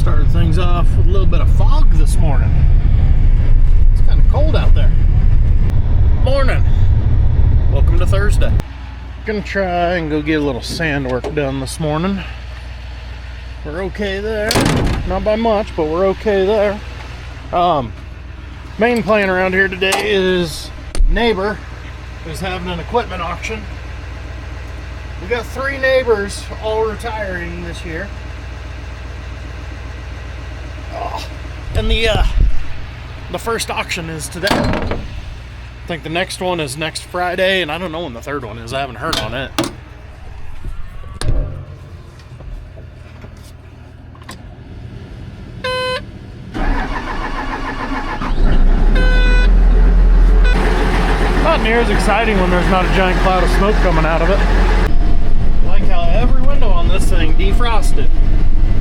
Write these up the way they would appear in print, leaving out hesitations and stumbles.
Started things off with a little bit of fog this morning. It's kind of cold out there. Morning. Welcome to Thursday. Gonna try and go get a little sand work done this morning. We're okay there. Not by much, but we're okay there. Main plan around here today is neighbor is having an equipment auction. We got 3 neighbors all retiring this year. And the first auction is today. I think the next one is next Friday, and I don't know when the third one is. I haven't heard on it. Not near as exciting when there's not a giant cloud of smoke coming out of it. I like how every window on this thing defrosted,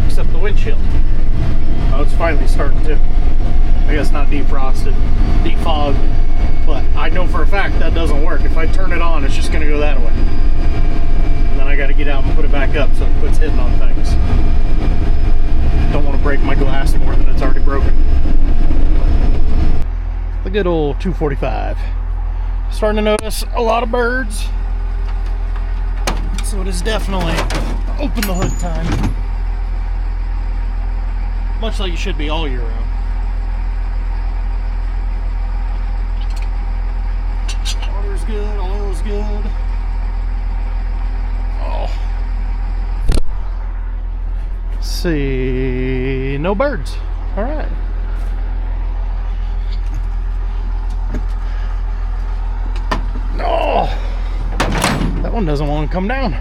except the windshield. Oh, it's finally starting to. I guess not defrosted, defog. But I know for a fact that doesn't work. If I turn it on, it's just going to go that way. And then I got to get out and put it back up so it quits hitting on things. Don't want to break my glass more than it's already broken. The good old 245. Starting to notice a lot of birds. So it is definitely open the hood time. Much like you should be all year round. Water's good, oil's good. Oh. Let's see. No birds. Alright. Oh. That one doesn't want to come down.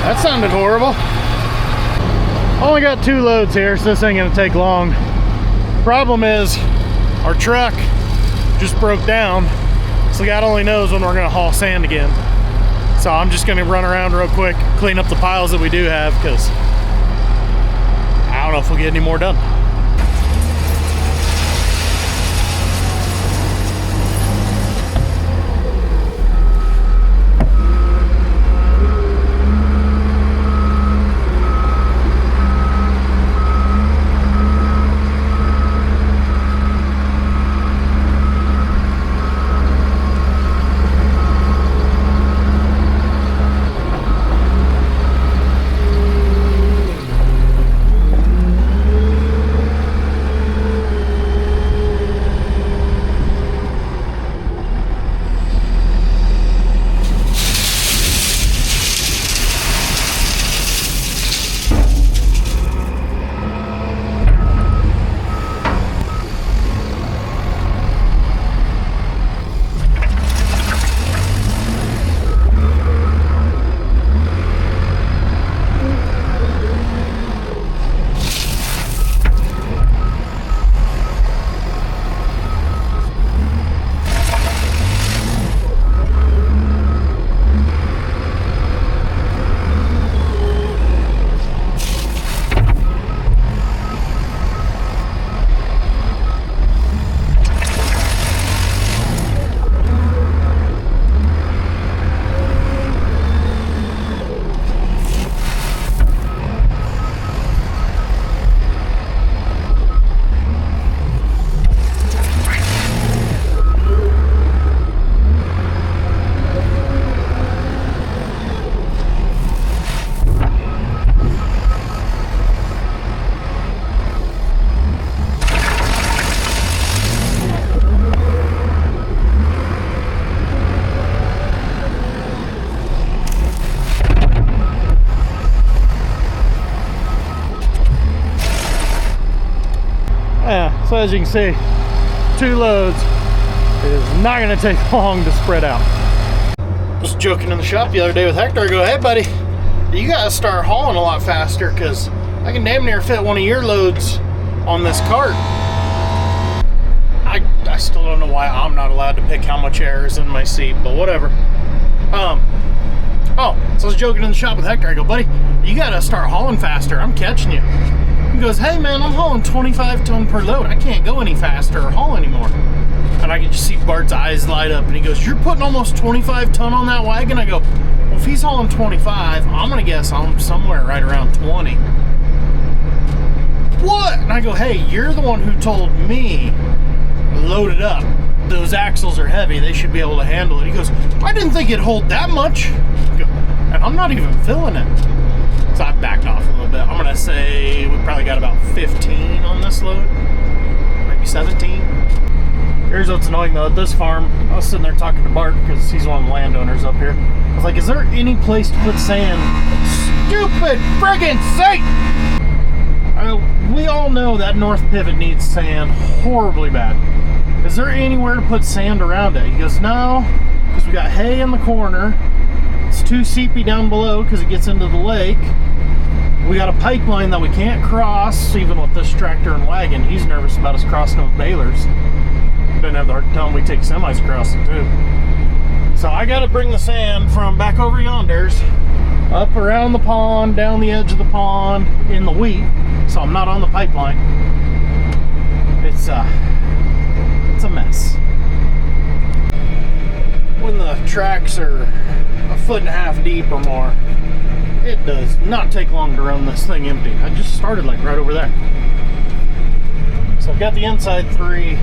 That sounded horrible. Only got 2 loads here, so this ain't gonna take long. Problem is, our truck just broke down, so God only knows when we're gonna haul sand again. So I'm just gonna run around real quick, clean up the piles that we do have, because I don't know if we'll get any more done. So as you can see, 2 loads is not going to take long to spread out. Just joking in the shop the other day with Hector. I go, hey buddy, you gotta start hauling a lot faster, because I can damn near fit one of your loads on this cart. I still don't know why I'm not allowed to pick how much air is in my seat, but whatever. So I was joking in the shop with Hector. I go, buddy, you gotta start hauling faster. I'm catching you. He goes, hey man, I'm hauling 25 ton per load. I can't go any faster or haul anymore. And I can just see Bart's eyes light up, and he goes, "You're putting almost 25 ton on that wagon?" I go, "Well, if he's hauling 25, I'm gonna guess I'm somewhere right around 20. What? And I go, "Hey, you're the one who told me load it up. Those axles are heavy. They should be able to handle it." He goes, "I didn't think it'd hold that much." I go, and I'm not even filling it. So I backed off a little bit. I'm gonna say we probably got about 15 on this load, maybe 17. Here's what's annoying though, at this farm, I was sitting there talking to Bart because he's one of the landowners up here. I was like, "Is there any place to put sand?" Stupid friggin' sake! We all know that north pivot needs sand horribly bad. Is there anywhere to put sand around it? He goes, "No, because we got hay in the corner. It's too seepy down below because it gets into the lake. We got a pipeline that we can't cross, even with this tractor and wagon." He's nervous about us crossing with balers. Didn't have the heart to tell him we take semis across it too. So I got to bring the sand from back over yonders, up around the pond, down the edge of the pond, in the wheat, so I'm not on the pipeline. It's a mess. When the tracks are a foot and a half deep or more, it does not take long to run this thing empty. I just started like right over there. So I've got the inside 3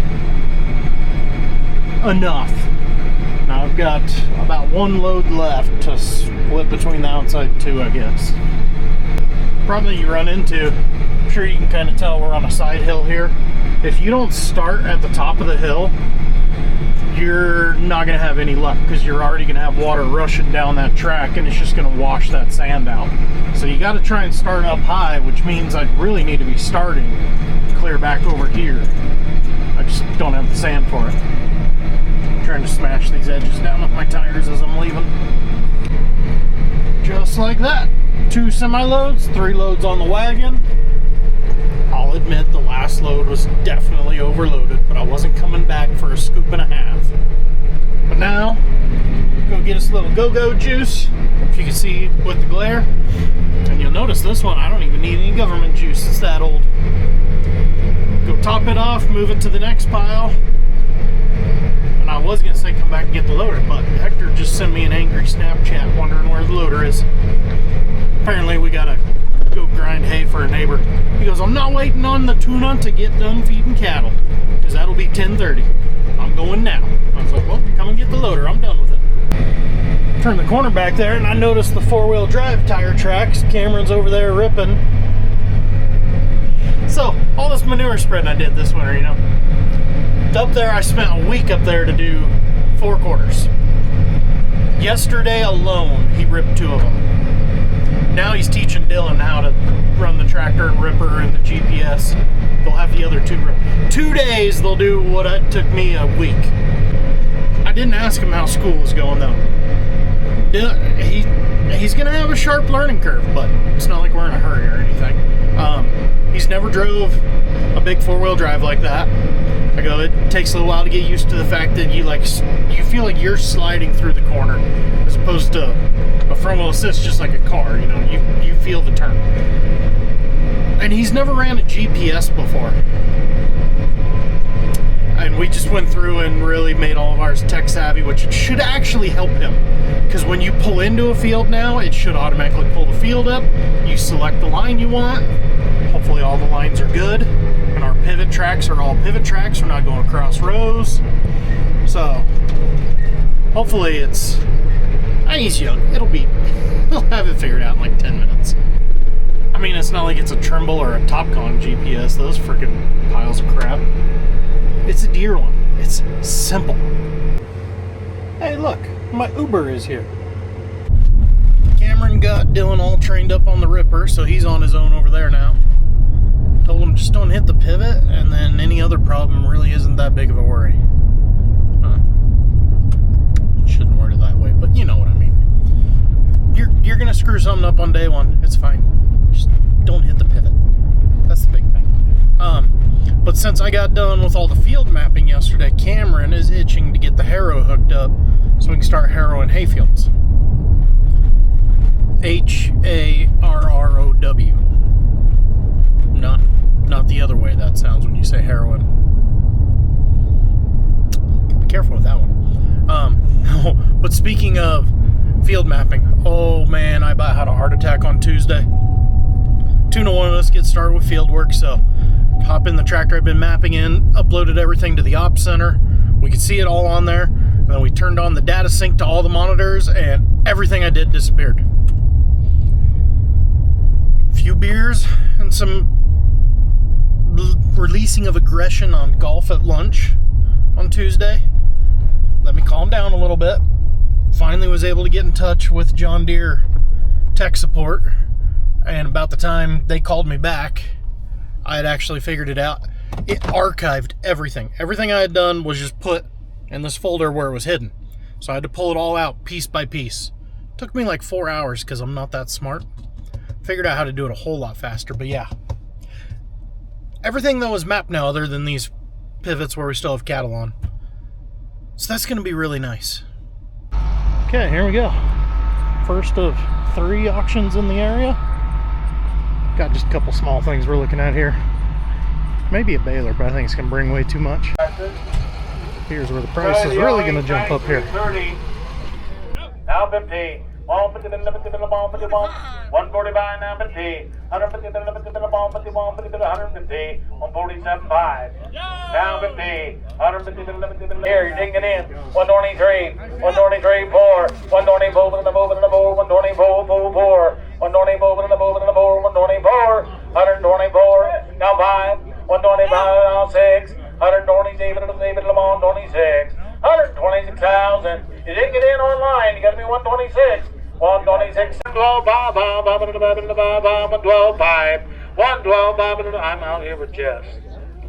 enough. Now I've got about 1 load left to split between the outside 2, I guess. Problem you run into, I'm sure you can kind of tell we're on a side hill here. If you don't start at the top of the hill, you're not going to have any luck because you're already going to have water rushing down that track and it's just going to wash that sand out. So you got to try and start up high, which means I really need to be starting clear back over here. I just don't have the sand for it. I'm trying to smash these edges down with my tires as I'm leaving. Just like that. 2 semi-loads, 3 loads on the wagon. I'll admit the last load was definitely overloaded, but I wasn't coming back for a scoop and a half. But now, go get us a little go-go juice, if you can see with the glare. And you'll notice this one, I don't even need any government juice, it's that old. Go top it off, move it to the next pile. And I was going to say come back and get the loader, but Hector just sent me an angry Snapchat wondering where the loader is. Apparently we got to go grind hay for a neighbor. He goes, "I'm not waiting on the tuna to get done feeding cattle, because that'll be 10:30. I'm going now." I was like, "Well, come and get the loader. I'm done with it." Turn the corner back there, and I noticed the 4-wheel drive tire tracks. Cameron's over there ripping. So, all this manure spreading I did this winter, you know. Up there, I spent a week up there to do 4 quarters. Yesterday alone, he ripped 2 of them. Now he's teaching Dylan how to run the tractor and ripper and the GPS. They'll have the other 2 rip. 2 days, they'll do what it took me a week. I didn't ask him how school was going, though. He's going to have a sharp learning curve, but it's not like we're in a hurry or anything. He's never drove a big 4-wheel drive like that. I go, it takes a little while to get used to the fact that you feel like you're sliding through the corner as opposed to a front wheel assist just like a car, you know, you feel the turn. And he's never ran a GPS before. And we just went through and really made all of ours tech savvy, which should actually help him. Because when you pull into a field now, it should automatically pull the field up. You select the line you want. Hopefully all the lines are good. And our pivot tracks are all pivot tracks. We're not going across rows. So, hopefully it's... he's young. He'll have it figured out in like 10 minutes. I mean, it's not like it's a Trimble or a Topcon GPS. Those freaking piles of crap. It's a Deere one. It's simple. Hey, look. My Uber is here. Cameron got Dylan all trained up on the ripper, so he's on his own over there now. Told him just don't hit the pivot, and then any other problem really isn't that big of a worry. Shouldn't word it that way, but you know what I mean. You're gonna screw something up on day one. It's fine. Just don't hit the pivot. That's the big thing. But since I got done with all the field mapping yesterday, Cameron is itching to get the harrow hooked up so we can start harrowing hayfields. Harrow. Not the other way that sounds when you say heroin. be careful with that one. But speaking of field mapping, oh man, I about had a heart attack on Tuesday. 2 to 1 of us get started with field work, so hop in the tractor I've been mapping in, uploaded everything to the ops center. We could see it all on there, and then we turned on the data sync to all the monitors, and everything I did disappeared. A few beers and some releasing of aggression on golf at lunch on Tuesday. Let me calm down a little bit. Finally was able to get in touch with John Deere tech support, and about the time they called me back, I had actually figured it out. It archived everything. Everything I had done was just put in this folder where it was hidden. So I had to pull it all out piece by piece. Took me like 4 hours because I'm not that smart. Figured out how to do it a whole lot faster, but yeah. Everything though is mapped now other than these pivots where we still have cattle on. So that's going to be really nice. Okay, here we go. First of 3 auctions in the area. Got just a couple small things we're looking at here. Maybe a baler, but I think it's going to bring way too much. Here's where the price is really going to jump up here. Now 50. 150, 145, now 50. 150, 150, 147.5. Now 50. 150, here, you're digging it in. 123, 123, 4. 124, 124, 4. 124, 124, 124. Now 5. 125, now 6. 127, 126. 126,000. You didn't get in online. You got to be 126. 126, 12, 5, 112, 5, 112, 5. I'm out here with Jess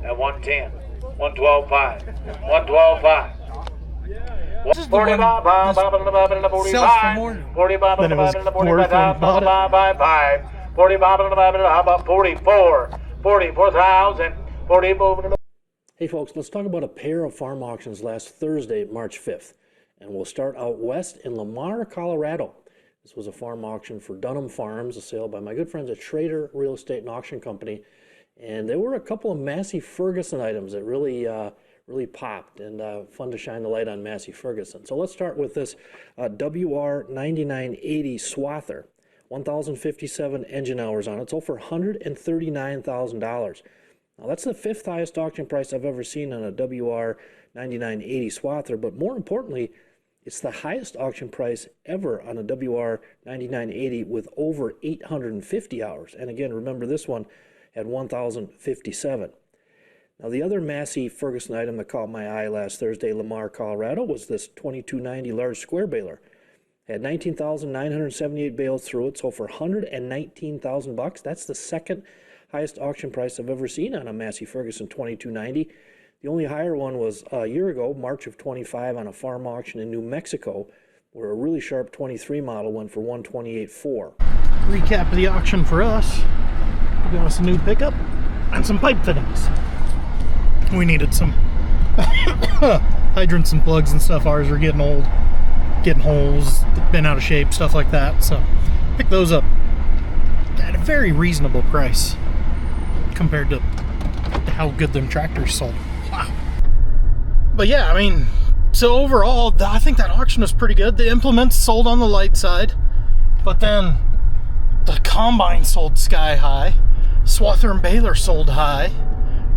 at 110, 112, 5, 112, 5. This is the one that sells for more than it was worth when we bought it. 45, how about 44? 44,000, 44. Hey folks, let's talk about a pair of farm auctions last Thursday, March 5th. And we'll start out west in Lamar, Colorado. This was a farm auction for Dunham Farms, a sale by my good friends at Schrader Real Estate and Auction Company. And there were a couple of Massey Ferguson items that really popped, and fun to shine the light on Massey Ferguson. So let's start with this WR9980 Swather, 1,057 engine hours on it. It's sold for $139,000. Now that's the 5th highest auction price I've ever seen on a WR9980 Swather, but more importantly, it's the highest auction price ever on a WR9980 with over 850 hours. And again, remember this one had 1,057. Now the other Massey Ferguson item that caught my eye last Thursday, Lamar, Colorado, was this 2290 large square baler. Had 19,978 bales through it, sold for $119,000. That's the 2nd highest auction price I've ever seen on a Massey Ferguson 2290. The only higher one was a year ago, March of 25, on a farm auction in New Mexico, where a really sharp 23 model went for $128,400. Recap of the auction for us. We got us a new pickup and some pipe fittings. We needed some hydrants and plugs and stuff. Ours are getting old, getting holes, been out of shape, stuff like that. So pick those up at a very reasonable price compared to how good them tractors sold. Wow. But yeah, I mean, so overall, I think that auction was pretty good. The implements sold on the light side, but then the combine sold sky high. Swather and baler sold high.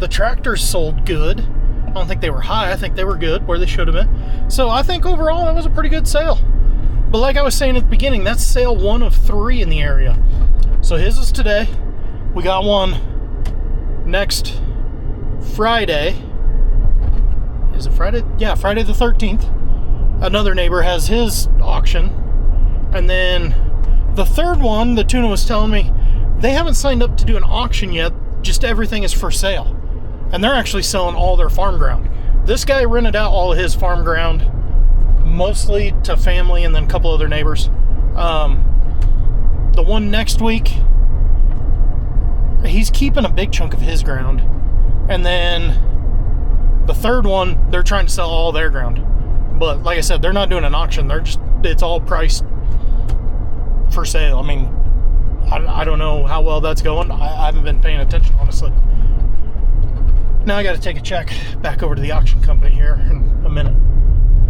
The tractors sold good. I don't think they were high. I think they were good where they should have been. So I think overall that was a pretty good sale. But like I was saying at the beginning, that's sale 1 of 3 in the area. So his is today. We got one next Friday. Is it Friday? Yeah, Friday the 13th. Another neighbor has his auction. And then the third one, the Tuna was telling me, they haven't signed up to do an auction yet. Just everything is for sale. And they're actually selling all their farm ground. This guy rented out all of his farm ground, mostly to family and then a couple other neighbors. The one next week, he's keeping a big chunk of his ground. And then the third one, they're trying to sell all their ground. But like I said, they're not doing an auction. They're just, it's all priced for sale. I mean, I don't know how well that's going. I haven't been paying attention, honestly. Now I got to take a check back over to the auction company here in a minute.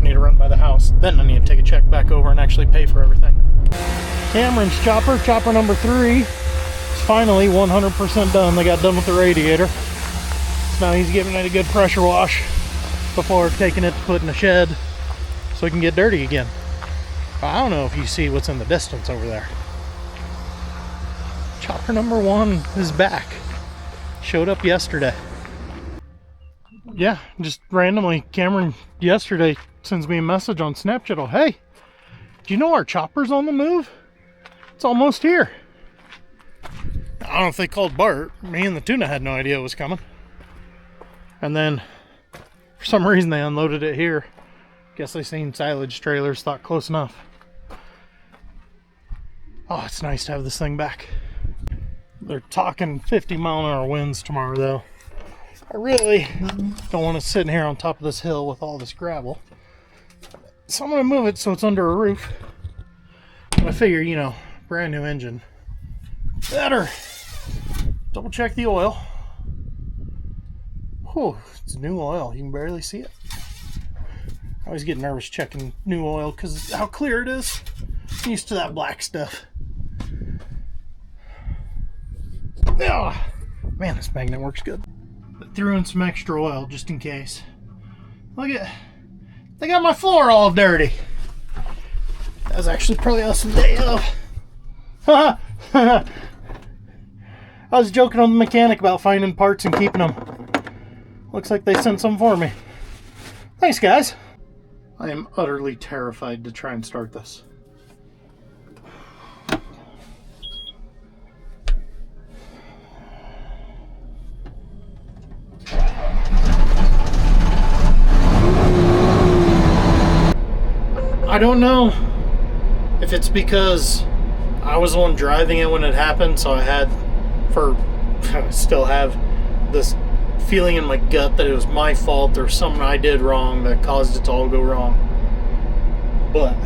need to run by the house. Then I need to take a check back over and actually pay for everything. Cameron's chopper number 3, is finally 100% done. They got done with the radiator. So now he's giving it a good pressure wash before taking it to put in the shed so it can get dirty again. I don't know if you see what's in the distance over there. Chopper number 1 is back. Showed up yesterday. Yeah, just randomly, Cameron yesterday sends me a message on Snapchat. Oh, hey, do you know our chopper's on the move? It's almost here. I don't know if they called Bart. Me and the tuna had no idea it was coming. And then, for some reason, they unloaded it here. Guess they seen silage trailers, thought close enough. Oh, it's nice to have this thing back. They're talking 50-mile-an-hour winds tomorrow, though. I really don't want to sit here on top of this hill with all this gravel. So I'm going to move it so it's under a roof. But I figure, you know, brand new engine. Better double check the oil. Whew, it's new oil. You can barely see it. I always get nervous checking new oil because how clear it is. I'm used to that black stuff. Oh, man, this magnet works good. But threw in some extra oil just in case. Look at, they got my floor all dirty. That was actually probably us the day of. I was joking on the mechanic about finding parts and keeping them. Looks like they sent some for me. Thanks, guys. I am utterly terrified to try and start this. I don't know if it's because I was the one driving it when it happened, so I had, still have this feeling in my gut that it was my fault or something I did wrong that caused it to all go wrong. But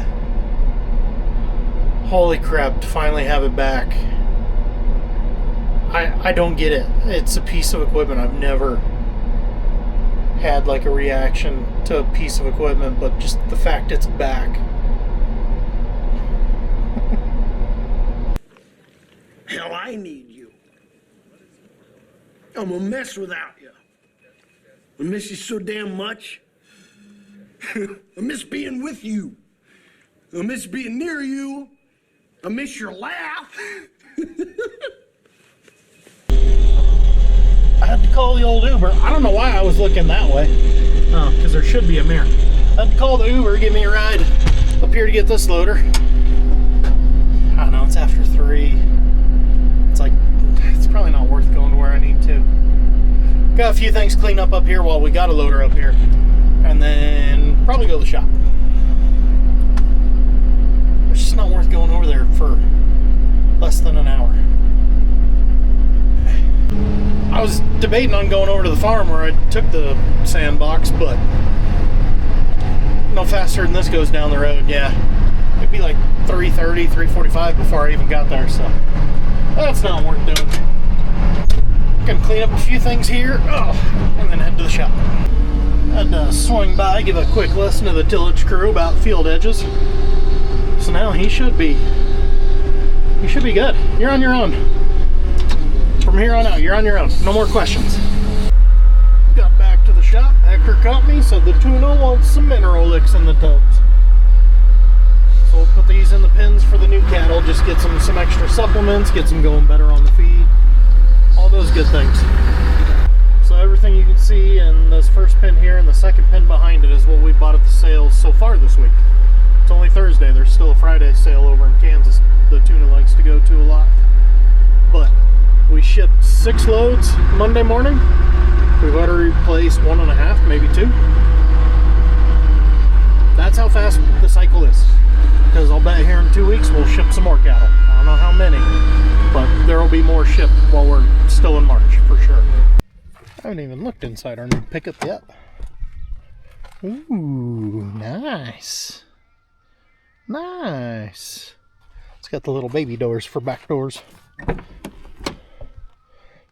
holy crap, to finally have it back. I don't get it. It's a piece of equipment. I've never had like a reaction to a piece of equipment, but just the fact it's back. Hell, I need you. I'm a mess without you. I miss you so damn much. I miss being with you. I miss being near you. I miss your laugh. I had to call the old Uber. I don't know why I was looking that way. Oh, because there should be a mirror. I had to call the Uber, give me a ride up here to get this loader. I don't know, it's after 3. It's like, it's probably not worth going to where I need to. Got a few things cleaned up here while we got a loader up here. And then probably go to the shop. It's just not worth going over there for less than an hour. I was debating on going over to the farm where I took the sandbox, but no faster than this goes down the road. Yeah, it'd be like 3:30, 3:45 before I even got there, so that's not worth doing. Gonna clean up a few things here, and then head to the shop. Had to swing by, give a quick lesson to the tillage crew about field edges. So now he should be good. You're on your own. From here on out, you're on your own. No more questions. Got back to the shop. Hector caught me, so the tuna wants some mineral licks in the tubs. So we'll put these in the pens for the new cattle. Just get some extra supplements, get them going better on the feed. All those good things. So everything you can see in this first pen here and the second pen behind it is what we bought at the sales so far this week. It's only Thursday. There's still a Friday sale over in Kansas the tuna likes to go to a lot. But we shipped 6 loads Monday morning. We've already replaced 1.5, maybe 2. That's how fast the cycle is. Because I'll bet here in 2 weeks we'll ship some more cattle. I don't know how many, but there will be more shipped while we're still in March, for sure. I haven't even looked inside our new pickup yet. Ooh, nice. Nice. It's got the little baby doors for back doors.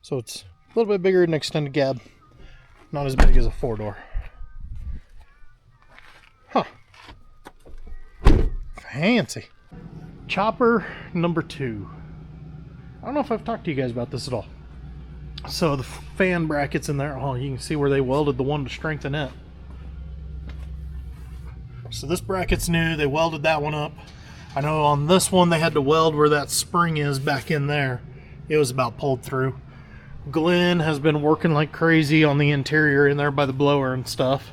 So it's a little bit bigger than an extended cab. Not as big as a 4-door. Huh. fancy. Chopper number 2. I don't know if I've talked to you guys about this at all. So the fan brackets in there, oh, you can see where they welded the one to strengthen it. So this bracket's new, they welded that one up. I know on this one they had to weld where that spring is back in there. It was about pulled through. Glenn has been working like crazy on the interior in there by the blower and stuff.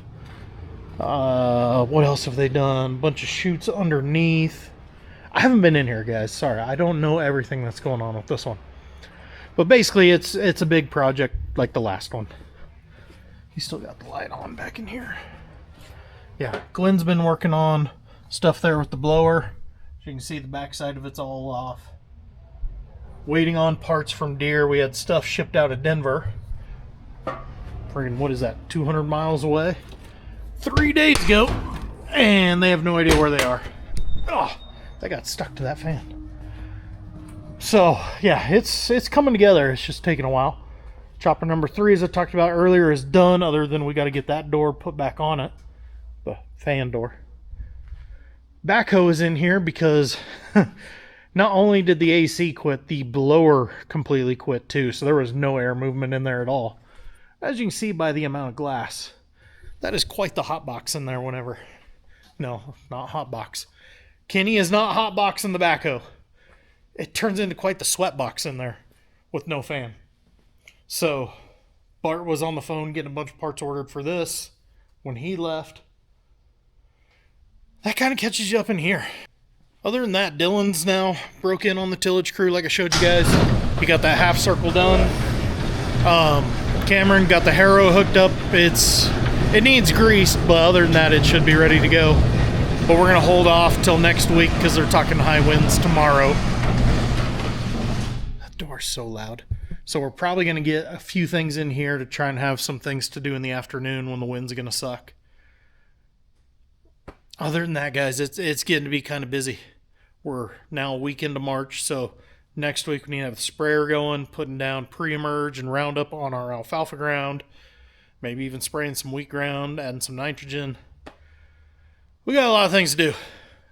What else have they done? A bunch of chutes underneath. I haven't been in here, guys. Sorry, I don't know everything that's going on with this one. But basically, it's a big project like the last one. He's still got the light on back in here. Yeah, Glenn's been working on stuff there with the blower. As you can see, the backside of it's all off. Waiting on parts from Deere. We had stuff shipped out of Denver. Friggin', what is that, 200 miles away? 3 days ago. And they have no idea where they are. Oh, they got stuck to that fan. So, yeah, it's coming together. It's just taking a while. Chopper number 3, as I talked about earlier, is done, other than we got to get that door put back on it. The fan door. Backhoe is in here because not only did the AC quit, the blower completely quit too, so there was no air movement in there at all. As you can see by the amount of glass, that is quite the hot box in there whenever. No, not hot box. Kenny is not hot boxing the backhoe. It turns into quite the sweat box in there with no fan. So Bart was on the phone getting a bunch of parts ordered for this when he left. That kind of catches you up in here. Other than that, Dylan's now broke in on the tillage crew like I showed you guys. He got that half circle done. Cameron got the harrow hooked up. It needs grease, but other than that, it should be ready to go. But we're gonna hold off till next week because they're talking high winds tomorrow. That door's so loud. So we're probably gonna get a few things in here to try and have some things to do in the afternoon when the wind's gonna suck. Other than that, guys, it's getting to be kind of busy. We're now a week into March, so next week we need to have the sprayer going, putting down pre-emerge and Roundup on our alfalfa ground, maybe even spraying some wheat ground, adding some nitrogen. We got a lot of things to do.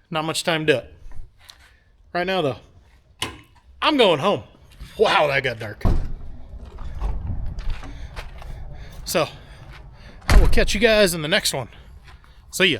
Not much time to do it. Right now, though, I'm going home. Wow, that got dark. So, I will catch you guys in the next one. See ya.